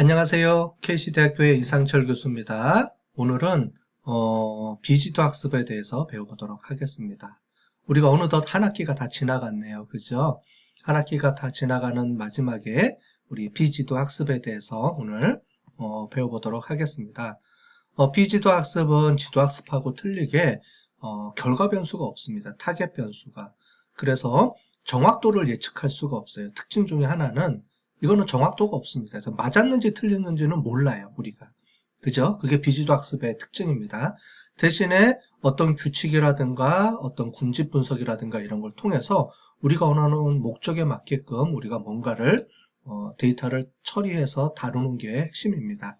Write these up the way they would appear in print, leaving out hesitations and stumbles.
안녕하세요. KC대학교의 이상철 교수입니다. 오늘은 비지도 학습에 대해서 배워보도록 하겠습니다. 우리가 어느덧 한 학기가 다 지나갔네요. 그죠? 한 학기가 다 지나가는 마지막에 우리 비지도 학습에 대해서 오늘 배워보도록 하겠습니다. 비지도 학습은 지도 학습하고 틀리게 결과 변수가 없습니다. 타겟 변수가. 그래서 정확도를 예측할 수가 없어요. 특징 중에 하나는 이거는 정확도가 없습니다. 그래서 맞았는지 틀렸는지는 몰라요, 우리가. 그죠? 그게 비지도 학습의 특징입니다. 대신에 어떤 규칙이라든가 어떤 군집 분석이라든가 이런 걸 통해서 우리가 원하는 목적에 맞게끔 우리가 뭔가를 데이터를 처리해서 다루는 게 핵심입니다.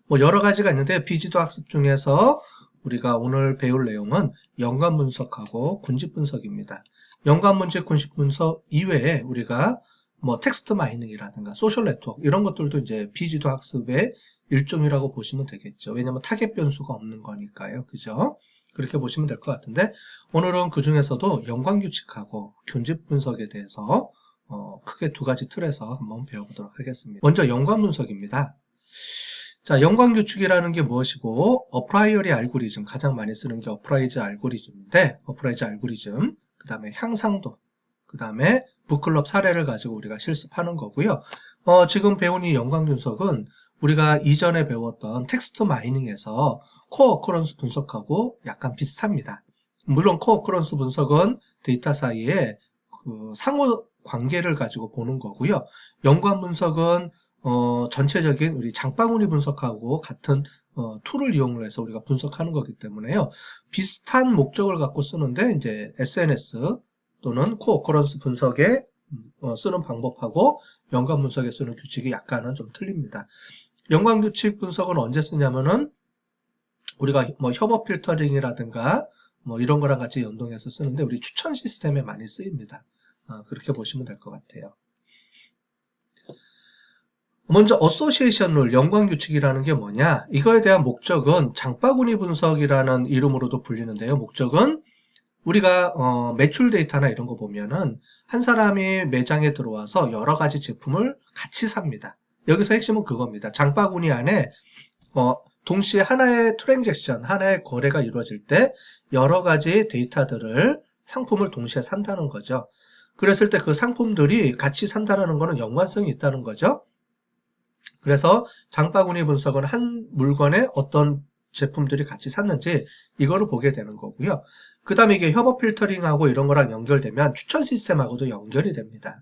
뭐 여러 가지가 있는데 비지도 학습 중에서 우리가 오늘 배울 내용은 연관 분석하고 군집 분석입니다. 연관 문제 군집 분석 이외에 우리가 뭐 텍스트 마이닝이라든가 소셜 네트워크 이런 것들도 이제 비지도 학습의 일종이라고 보시면 되겠죠. 왜냐하면 타겟 변수가 없는 거니까요. 그죠? 그렇게 보시면 될 것 같은데 오늘은 그 중에서도 연관 규칙하고 군집 분석에 대해서 크게 두 가지 틀에서 한번 배워보도록 하겠습니다. 먼저 연관 분석입니다. 자, 연관 규칙이라는 게 무엇이고 어프라이어리 알고리즘 가장 많이 쓰는 게 어프라이즈 알고리즘인데 어프라이즈 알고리즘 그 다음에 향상도 그 다음에 북클럽 사례를 가지고 우리가 실습하는 거고요. 지금 배운 이 연관 분석은 우리가 이전에 배웠던 텍스트 마이닝에서 코어 어커런스 분석하고 약간 비슷합니다. 물론 코어 어커런스 분석은 데이터 사이에 그 상호 관계를 가지고 보는 거고요. 연관 분석은 전체적인 우리 장바구니 분석하고 같은 툴을 이용을 해서 우리가 분석하는 거기 때문에요. 비슷한 목적을 갖고 쓰는데 이제 SNS 또는 코어 어커런스 분석에 쓰는 방법하고 연관 분석에 쓰는 규칙이 약간은 좀 틀립니다. 연관 규칙 분석은 언제 쓰냐면은 우리가 뭐 협업 필터링이라든가 뭐 이런 거랑 같이 연동해서 쓰는데 우리 추천 시스템에 많이 쓰입니다. 그렇게 보시면 될 것 같아요. 먼저 어소시에이션 룰, 연관 규칙이라는 게 뭐냐? 이거에 대한 목적은 장바구니 분석이라는 이름으로도 불리는데요. 목적은 우리가 매출 데이터나 이런 거 보면은 한 사람이 매장에 들어와서 여러 가지 제품을 같이 삽니다. 여기서 핵심은 그겁니다. 장바구니 안에 동시에 하나의 트랜잭션, 하나의 거래가 이루어질 때 여러 가지 데이터들을 상품을 동시에 산다는 거죠. 그랬을 때 그 상품들이 같이 산다는 거는 연관성이 있다는 거죠. 그래서 장바구니 분석은 한 물건에 어떤 제품들이 같이 샀는지 이거를 보게 되는 거고요. 그 다음에 이게 협업 필터링하고 이런 거랑 연결되면 추천 시스템하고도 연결이 됩니다.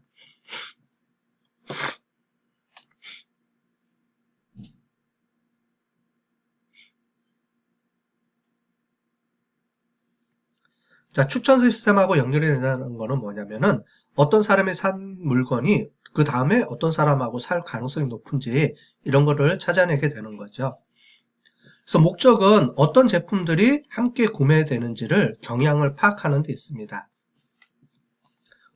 자, 추천 시스템하고 연결이 된다는 거는 뭐냐면은 어떤 사람이 산 물건이 그 다음에 어떤 사람하고 살 가능성이 높은지 이런 거를 찾아내게 되는 거죠. 그래서 목적은 어떤 제품들이 함께 구매되는지를 경향을 파악하는 데 있습니다.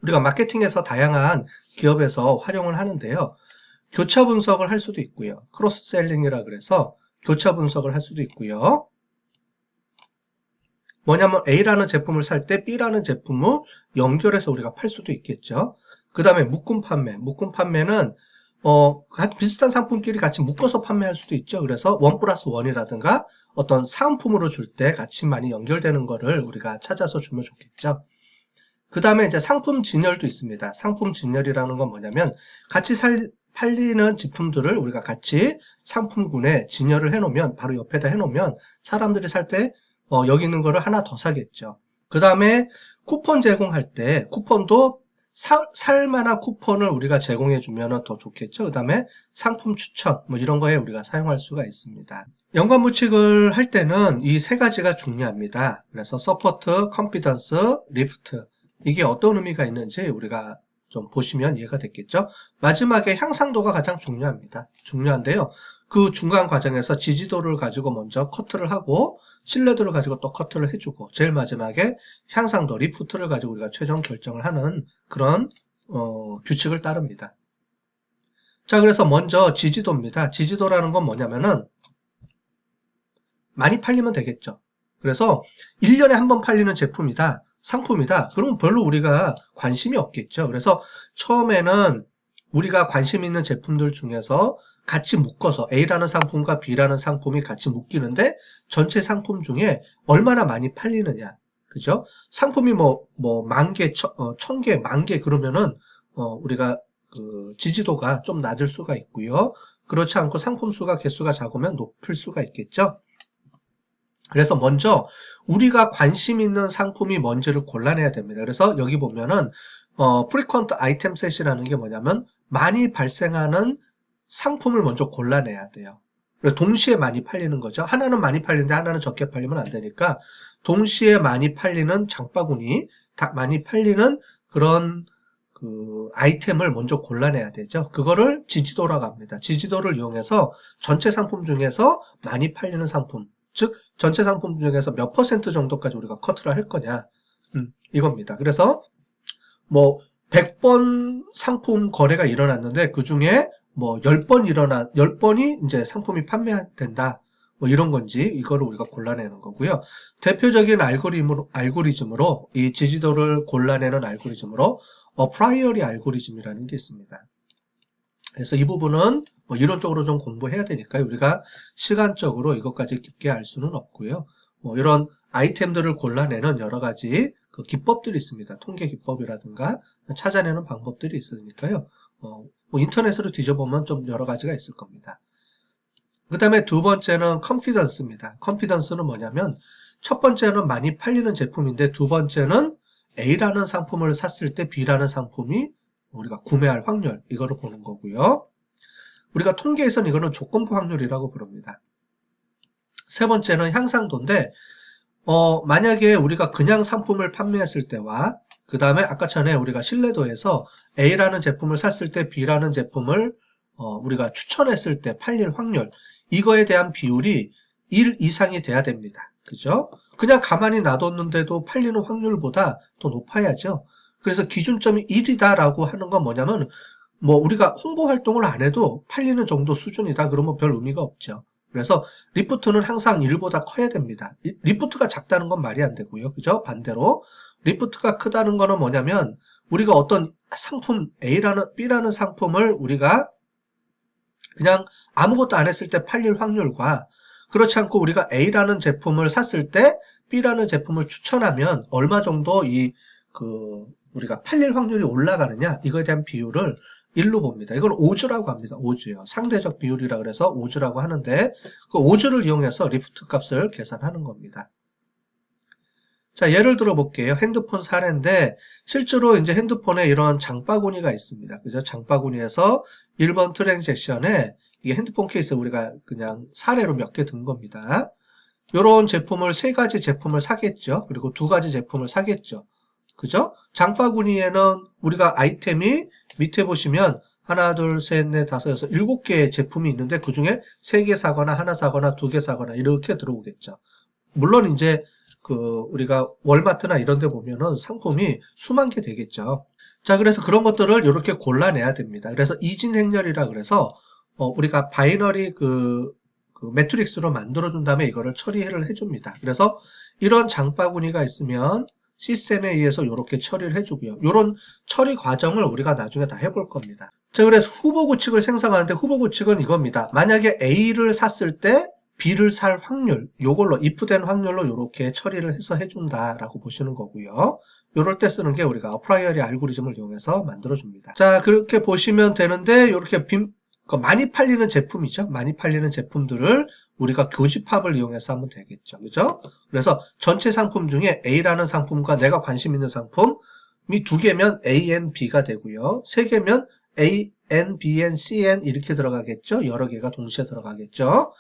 우리가 마케팅에서 다양한 기업에서 활용을 하는데요. 교차 분석을 할 수도 있고요. 크로스셀링이라 그래서 교차 분석을 할 수도 있고요. 뭐냐면 A라는 제품을 살 때 B라는 제품을 연결해서 우리가 팔 수도 있겠죠. 그 다음에 묶음 판매. 묶음 판매는 비슷한 상품끼리 같이 묶어서 판매할 수도 있죠. 그래서 1+1이라든가 어떤 사은품으로 줄 때 같이 많이 연결되는 거를 우리가 찾아서 주면 좋겠죠. 그 다음에 이제 상품 진열도 있습니다. 상품 진열이라는 건 뭐냐면 같이 팔리는 제품들을 우리가 같이 상품군에 진열을 해놓으면 바로 옆에다 해놓으면 사람들이 살 때 여기 있는 거를 하나 더 사겠죠. 그 다음에 쿠폰 제공할 때 쿠폰도 살만한 쿠폰을 우리가 제공해주면 더 좋겠죠. 그 다음에 상품 추천 뭐 이런 거에 우리가 사용할 수가 있습니다. 연관 부칙을 할 때는 이 세 가지가 중요합니다. 그래서 서포트, 컨피던스, 리프트 이게 어떤 의미가 있는지 우리가 좀 보시면 이해가 됐겠죠. 마지막에 향상도가 가장 중요합니다. 중요한데요. 그 중간 과정에서 지지도를 가지고 먼저 커트를 하고 신뢰도를 가지고 또 커트를 해주고 제일 마지막에 향상도, 리프트를 가지고 우리가 최종 결정을 하는 그런 규칙을 따릅니다. 자, 그래서 먼저 지지도입니다. 지지도라는 건 뭐냐면은 많이 팔리면 되겠죠. 그래서 1년에 한 번 팔리는 제품이다. 상품이다. 그러면 별로 우리가 관심이 없겠죠. 그래서 처음에는 우리가 관심 있는 제품들 중에서 같이 묶어서 A라는 상품과 B라는 상품이 같이 묶이는데 전체 상품 중에 얼마나 많이 팔리느냐. 그죠? 상품이 만 개, 1000개, 만 개 그러면은, 우리가 그 지지도가 좀 낮을 수가 있고요. 그렇지 않고 상품 수가 개수가 작으면 높을 수가 있겠죠. 그래서 먼저 우리가 관심 있는 상품이 뭔지를 골라내야 됩니다. 그래서 여기 보면은 frequent item set이라는 게 뭐냐면 많이 발생하는 상품을 먼저 골라내야 돼요. 그래서 동시에 많이 팔리는 거죠. 하나는 많이 팔리는데 하나는 적게 팔리면 안 되니까 동시에 많이 팔리는 장바구니, 많이 팔리는 그런 그 아이템을 먼저 골라내야 되죠. 그거를 지지도라고 합니다. 지지도를 이용해서 전체 상품 중에서 많이 팔리는 상품, 즉 전체 상품 중에서 몇 퍼센트 정도까지 우리가 커트를 할 거냐, 이겁니다. 그래서 뭐 100번 상품 거래가 일어났는데 그 중에 뭐 10번이 이제 상품이 판매된다. 뭐 이런 건지 이거를 우리가 골라내는 거고요. 대표적인 알고리즘으로 이 지지도를 골라내는 알고리즘으로 프라이어리 알고리즘이라는 게 있습니다. 그래서 이 부분은 뭐 이론적으로 좀 공부해야 되니까 우리가 시간적으로 이것까지 깊게 알 수는 없고요. 뭐 이런 아이템들을 골라내는 여러 가지 그 기법들이 있습니다. 통계 기법이라든가 찾아내는 방법들이 있으니까요. 뭐 인터넷으로 뒤져보면 좀 여러 가지가 있을 겁니다. 그 다음에 두 번째는 컨피던스입니다. 컨피던스는 뭐냐면 첫 번째는 많이 팔리는 제품인데 두 번째는 A라는 상품을 샀을 때 B라는 상품이 우리가 구매할 확률, 이거를 보는 거고요. 우리가 통계에서는 이거는 조건부 확률이라고 부릅니다. 세 번째는 향상도인데 만약에 우리가 그냥 상품을 판매했을 때와 그 다음에 아까 전에 우리가 신뢰도에서 A라는 제품을 샀을 때 B라는 제품을 우리가 추천했을 때 팔릴 확률, 이거에 대한 비율이 1 이상이 돼야 됩니다. 그죠? 그냥 가만히 놔뒀는데도 팔리는 확률보다 더 높아야죠. 그래서 기준점이 1이다라고 하는 건 뭐냐면 뭐 우리가 홍보 활동을 안 해도 팔리는 정도 수준이다 그러면 별 의미가 없죠. 그래서 리프트는 항상 1보다 커야 됩니다. 리프트가 작다는 건 말이 안 되고요. 그죠? 반대로 리프트가 크다는 거는 뭐냐면 우리가 어떤 상품 B라는 상품을 우리가 그냥 아무것도 안 했을 때 팔릴 확률과 그렇지 않고 우리가 A라는 제품을 샀을 때 B라는 제품을 추천하면 얼마 정도 우리가 팔릴 확률이 올라가느냐 이거에 대한 비율을 1로 봅니다. 이걸 오즈라고 합니다. 오즈요. 상대적 비율이라 그래서 오즈라고 하는데 그 오즈를 이용해서 리프트 값을 계산하는 겁니다. 자, 예를 들어 볼게요. 핸드폰 사례인데 실제로 이제 핸드폰에 이런 장바구니가 있습니다. 그죠? 장바구니에서 1번 트랜잭션에 이게 핸드폰 케이스 우리가 그냥 사례로 몇 개 든 겁니다. 이런 제품을 세 가지 제품을 사겠죠. 그리고 두 가지 제품을 사겠죠. 그죠? 장바구니에는 우리가 아이템이 밑에 보시면 하나, 둘, 셋, 넷, 다섯, 여섯, 7개의 제품이 있는데 그 중에 3개 사거나 하나 사거나 2개 사거나 이렇게 들어오겠죠. 물론 이제 우리가 월마트나 이런 데 보면은 상품이 수만 개 되겠죠. 자, 그래서 그런 것들을 이렇게 골라내야 됩니다. 그래서 이진행렬이라 그래서 우리가 바이너리 매트릭스로 만들어준 다음에 이거를 처리를 해줍니다. 그래서 이런 장바구니가 있으면 시스템에 의해서 이렇게 처리를 해주고요. 이런 처리 과정을 우리가 나중에 다 해볼 겁니다. 자, 그래서 후보 구칙을 생성하는데 후보 구칙은 이겁니다. 만약에 A를 샀을 때 B를 살 확률, 요걸로 if된 확률로 이렇게 처리를 해서 해준다라고 보시는 거고요. 이럴 때 쓰는 게 우리가 프라이어리 알고리즘을 이용해서 만들어줍니다. 자, 그렇게 보시면 되는데 이렇게 많이 팔리는 제품이죠. 많이 팔리는 제품들을 우리가 교집합을 이용해서 하면 되겠죠. 그죠? 그래서 전체 상품 중에 A라는 상품과 내가 관심 있는 상품이 2개면 A, N, B가 되고요. 3개면 A, N, B, N, C, N 이렇게 들어가겠죠. 여러 개가 동시에 들어가겠죠.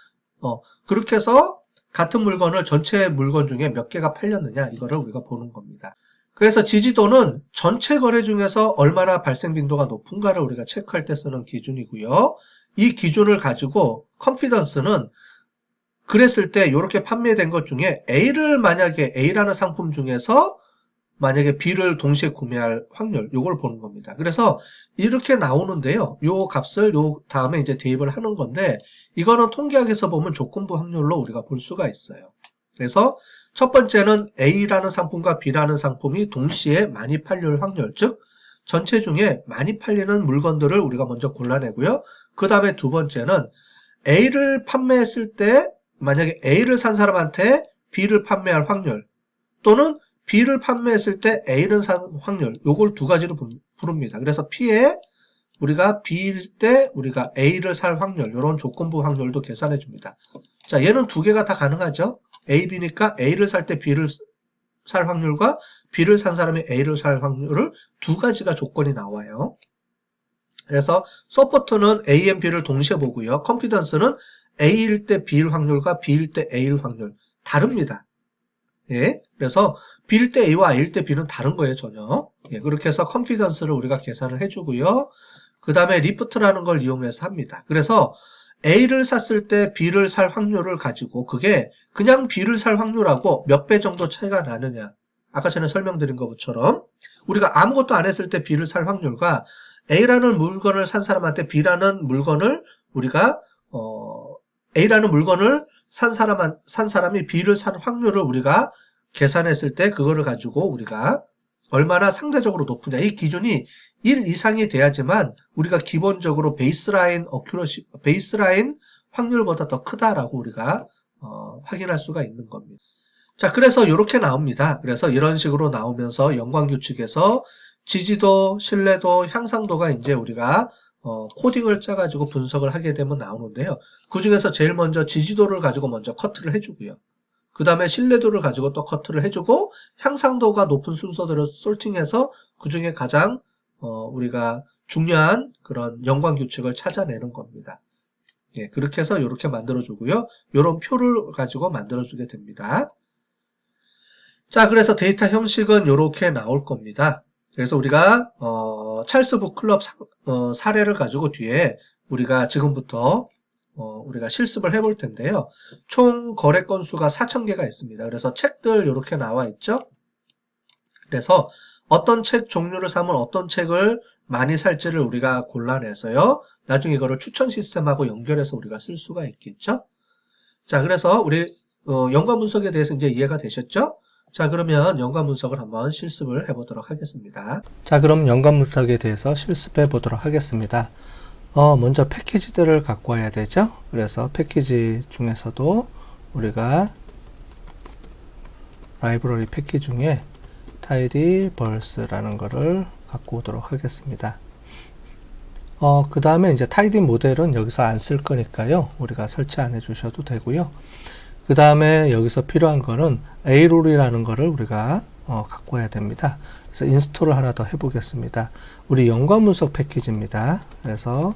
그렇게 해서 같은 물건을 전체 물건 중에 몇 개가 팔렸느냐 이거를 우리가 보는 겁니다. 그래서 지지도는 전체 거래 중에서 얼마나 발생 빈도가 높은가를 우리가 체크할 때 쓰는 기준이고요. 이 기준을 가지고 컨피던스는 그랬을 때 이렇게 판매된 것 중에 만약에 A라는 상품 중에서 만약에 B를 동시에 구매할 확률, 요걸 보는 겁니다. 그래서 이렇게 나오는데요. 요 값을 요 다음에 이제 대입을 하는 건데, 이거는 통계학에서 보면 조건부 확률로 우리가 볼 수가 있어요. 그래서 첫 번째는 A라는 상품과 B라는 상품이 동시에 많이 팔릴 확률, 즉 전체 중에 많이 팔리는 물건들을 우리가 먼저 골라내고요. 그 다음에 두 번째는 A를 판매했을 때 만약에 A를 산 사람한테 B를 판매할 확률 또는 B를 판매했을 때 A를 산 확률 요걸 두 가지로 부릅니다. 그래서 P에 우리가 B일 때 우리가 A를 살 확률 이런 조건부 확률도 계산해 줍니다. 자, 얘는 두 개가 다 가능하죠. A, B니까 A를 살 때 B를 살 확률과 B를 산 사람이 A를 살 확률을 두 가지가 조건이 나와요. 그래서 서포트는 A, B를 동시에 보고요. 컨피던스는 A일 때 B일 확률과 B일 때 A일 확률 다릅니다. 예, 그래서 B일 때 A와 A일 때 B는 다른 거예요, 전혀. 예, 그렇게 해서 컨피던스를 우리가 계산을 해주고요. 그 다음에 리프트라는 걸 이용해서 합니다. 그래서 A를 샀을 때 B를 살 확률을 가지고 그게 그냥 B를 살 확률하고 몇 배 정도 차이가 나느냐. 아까 전에 설명드린 것처럼 우리가 아무것도 안 했을 때 B를 살 확률과 A라는 물건을 산 사람한테 B라는 물건을 우리가 A라는 물건을 산 사람이 B를 산 확률을 우리가 계산했을 때 그거를 가지고 우리가 얼마나 상대적으로 높으냐. 이 기준이 1 이상이 돼야지만 우리가 기본적으로 베이스라인 확률보다 더 크다라고 우리가 확인할 수가 있는 겁니다. 자, 그래서 이렇게 나옵니다. 그래서 이런 식으로 나오면서 연관규칙에서 지지도, 신뢰도, 향상도가 이제 우리가 코딩을 짜가지고 분석을 하게 되면 나오는데요. 그 중에서 제일 먼저 지지도를 가지고 먼저 커트를 해주고요. 그 다음에 신뢰도를 가지고 또 커트를 해주고 향상도가 높은 순서대로 솔팅해서 그 중에 가장 우리가 중요한 그런 연관규칙을 찾아내는 겁니다. 예, 그렇게 해서 이렇게 만들어주고요. 이런 표를 가지고 만들어주게 됩니다. 자, 그래서 데이터 형식은 이렇게 나올 겁니다. 그래서 우리가 찰스 북클럽 사례를 가지고 뒤에 우리가 지금부터 우리가 실습을 해볼 텐데요. 총 거래 건수가 4,000개가 있습니다. 그래서 책들 이렇게 나와 있죠. 그래서 어떤 책 종류를 사면 어떤 책을 많이 살지를 우리가 골라내서요. 나중에 이거를 추천 시스템하고 연결해서 우리가 쓸 수가 있겠죠. 자, 그래서 우리 연관 분석에 대해서 이제 이해가 되셨죠? 자, 그러면 연관 분석을 한번 실습을 해보도록 하겠습니다. 자, 그럼 연관 분석에 대해서 실습해 보도록 하겠습니다. 먼저 패키지들을 갖고 와야 되죠. 그래서 패키지 중에서도 우리가 라이브러리 패키지 중에 tidyverse라는 거를 갖고 오도록 하겠습니다. 그 다음에 이제 tidy 모델은 여기서 안 쓸 거니까요. 우리가 설치 안 해주셔도 되고요. 그 다음에 여기서 필요한 거는 a롤이라는 거를 우리가 갖고 와야 됩니다. 그래서 인스톨을 하나 더 해보겠습니다. 우리 연관 분석 패키지입니다. 그래서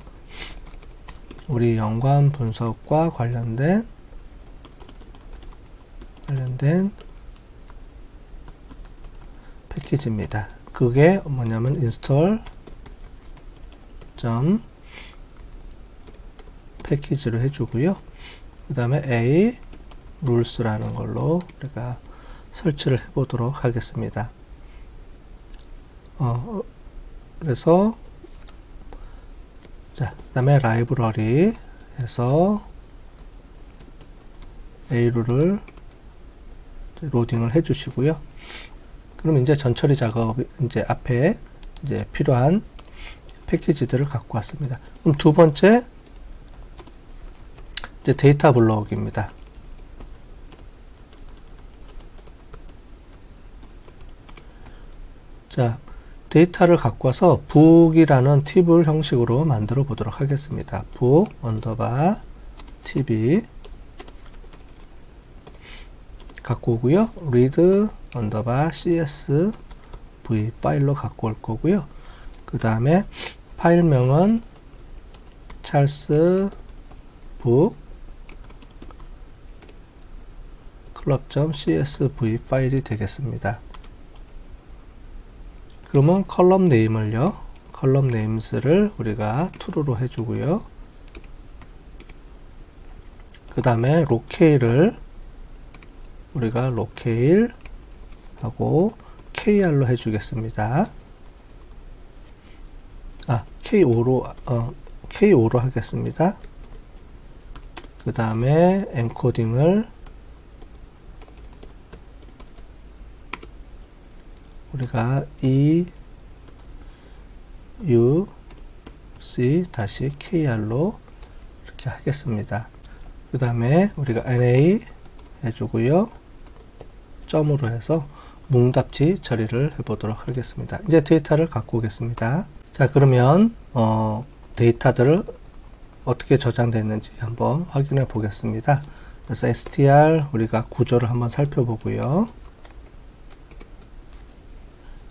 우리 연관 분석과 관련된 패키지입니다. 그게 뭐냐면 install 패키지로 해주고요. 그 다음에 a rules라는 걸로 우리가 설치를 해보도록 하겠습니다. 그래서 자, 그 다음에 라이브러리 해서 a룰을 로딩을 해주시고요. 그럼 이제 전처리 작업 이제 앞에 이제 필요한 패키지들을 갖고 왔습니다. 그럼 두 번째 이제 데이터 블록입니다. 자, 데이터를 갖고 와서 book이라는 팁을 형식으로 만들어 보도록 하겠습니다. book 언더바 tb 갖고 오고요. read 언더바 csv 파일로 갖고 올 거고요. 그 다음에 파일명은 찰스 북 club.csv 파일이 되겠습니다. 그러면 컬럼 네임을요. 컬럼 네임스를 우리가 true로 해주고요. 그 다음에 로케일을 우리가 로케일 하고 kr로 해주겠습니다. K5로 하겠습니다. 그 다음에 엔코딩을 우리가 U, C 다시 KR로 이렇게 하겠습니다. 그 다음에 우리가 NA 해주고요. 점으로 해서 뭉답지 처리를 해보도록 하겠습니다. 이제 데이터를 갖고 오겠습니다. 자, 그러면 데이터들을 어떻게 저장됐는지 한번 확인해 보겠습니다. 그래서 str 우리가 구조를 한번 살펴보고요.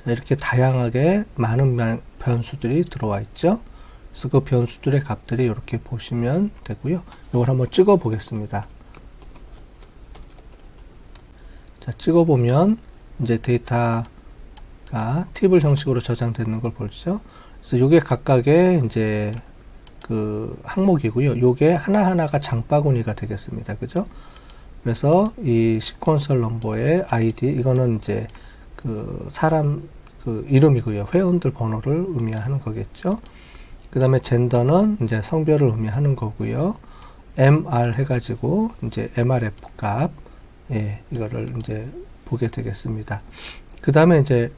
자, 이렇게 다양하게 많은 변수들이 들어와 있죠. 그래서 그 변수들의 값들이 이렇게 보시면 되고요. 이걸 한번 찍어 보겠습니다. 자, 찍어 보면 이제 데이터가 팁을 형식으로 저장되는 걸 보죠. 그래서 요게 각각의 이제 그 항목이고요. 요게 하나하나가 장바구니가 되겠습니다. 그죠? 그래서 이 시퀀셜 넘버의 아이디, 이거는 이제 그 사람 그 이름이고요. 회원들 번호를 의미하는 거겠죠. 그 다음에 젠더는 이제 성별을 의미하는 거고요. MR 해가지고 이제 MRF 값, 예, 이거를 이제 보게 되겠습니다. 그 다음에 이제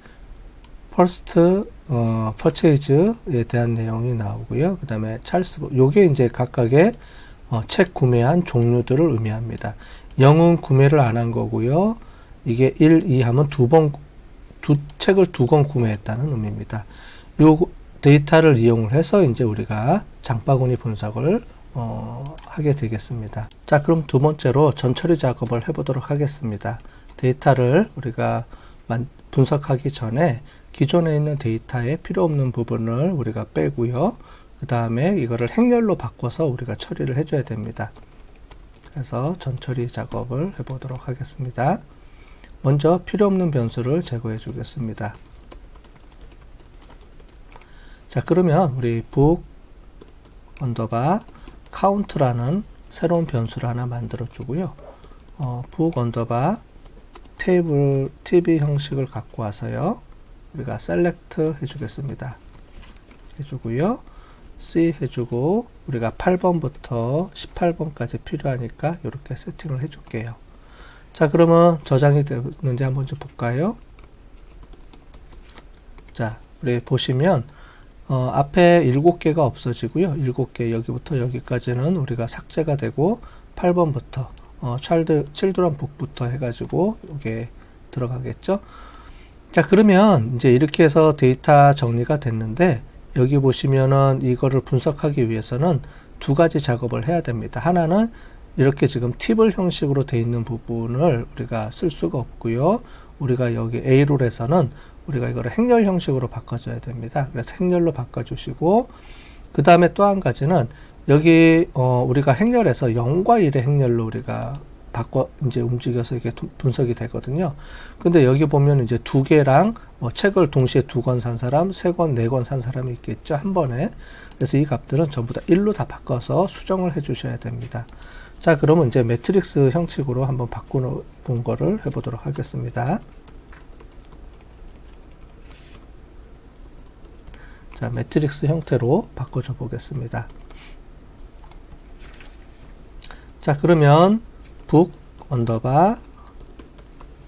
퍼스트 퍼체이즈에 대한 내용이 나오고요. 그 다음에 찰스, 요게 이제 각각의 책 구매한 종류들을 의미합니다. 0은 구매를 안 한 거고요. 이게 1, 2 하면 두 책을 두 권 구매했다는 의미입니다. 요 데이터를 이용을 해서 이제 우리가 장바구니 분석을 하게 되겠습니다. 자, 그럼 두 번째로 전처리 작업을 해보도록 하겠습니다. 데이터를 우리가 분석하기 전에 기존에 있는 데이터에 필요 없는 부분을 우리가 빼고요. 그 다음에 이거를 행렬로 바꿔서 우리가 처리를 해줘야 됩니다. 그래서 전처리 작업을 해보도록 하겠습니다. 먼저 필요 없는 변수를 제거해 주겠습니다. 자, 그러면 우리 book 언더바 count라는 새로운 변수를 하나 만들어 주고요. book 언더바 테이블 tb 형식을 갖고 와서요. 우리가 select 해주겠습니다. 해주고요. C 해주고 우리가 8번부터 18번까지 필요하니까 이렇게 세팅을 해줄게요. 자, 그러면 저장이 되는지 한번 좀 볼까요? 자, 우리 보시면 앞에 7개가 없어지고요. 7개 여기부터 여기까지는 우리가 삭제가 되고 8번부터 children book부터 해가지고 이게 들어가겠죠. 자, 그러면 이제 이렇게 해서 데이터 정리가 됐는데 여기 보시면은 이거를 분석하기 위해서는 두 가지 작업을 해야 됩니다. 하나는 이렇게 지금 팁을 형식으로 되어 있는 부분을 우리가 쓸 수가 없고요. 우리가 여기 A룰에서는 우리가 이거를 행렬 형식으로 바꿔줘야 됩니다. 그래서 행렬로 바꿔주시고, 그 다음에 또 한 가지는 여기 우리가 행렬에서 0과 1의 행렬로 우리가 이제 움직여서 이게 분석이 되거든요. 근데 여기 보면 이제 두 개랑 책을 동시에 2권 산 사람, 3권, 4권 산 사람이 있겠죠. 한 번에. 그래서 이 값들은 전부 다 1로 다 바꿔서 수정을 해 주셔야 됩니다. 자, 그러면 이제 매트릭스 형식으로 한번 바꾸는 거를 해보도록 하겠습니다. 자, 매트릭스 형태로 바꿔줘 보겠습니다. 자, 그러면 book 언더바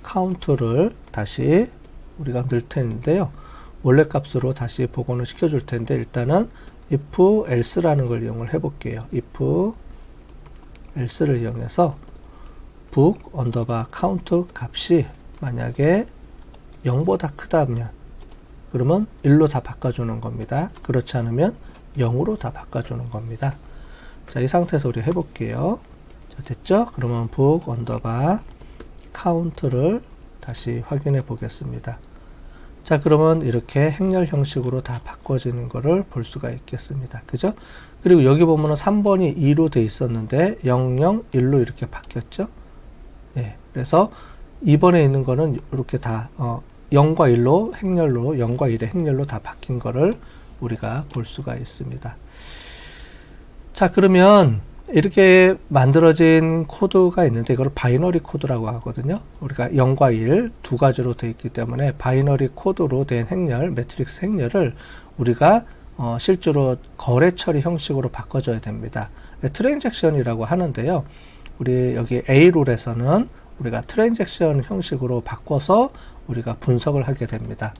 count를 다시 우리가 넣을 텐데요. 원래 값으로 다시 복원을 시켜 줄 텐데, 일단은 if else라는 걸 이용을 해 볼게요. if else를 이용해서 book 언더바 count 값이 만약에 0보다 크다면 그러면 1로 다 바꿔주는 겁니다. 그렇지 않으면 0으로 다 바꿔주는 겁니다. 자, 이 상태에서 우리 해볼게요. 자, 됐죠? 그러면 book 언더바 count를 다시 확인해 보겠습니다. 자, 그러면 이렇게 행렬 형식으로 다 바꿔지는 거를 볼 수가 있겠습니다. 그죠? 그리고 여기 보면은 3번이 2로 돼 있었는데 0, 0, 1로 이렇게 바뀌었죠? 예. 그래서 2번에 있는 거는 이렇게 다 0과 1로 행렬로 0과 1의 행렬로 다 바뀐 거를 우리가 볼 수가 있습니다. 자, 그러면 이렇게 만들어진 코드가 있는데 이걸 바이너리 코드라고 하거든요. 우리가 0과 1 두 가지로 되어 있기 때문에 바이너리 코드로 된 행렬, 매트릭스 행렬을 우리가 실제로 거래 처리 형식으로 바꿔줘야 됩니다. 트랜잭션이라고 하는데요. 우리 여기 A룰에서는 우리가 트랜잭션 형식으로 바꿔서 우리가 분석을 하게 됩니다.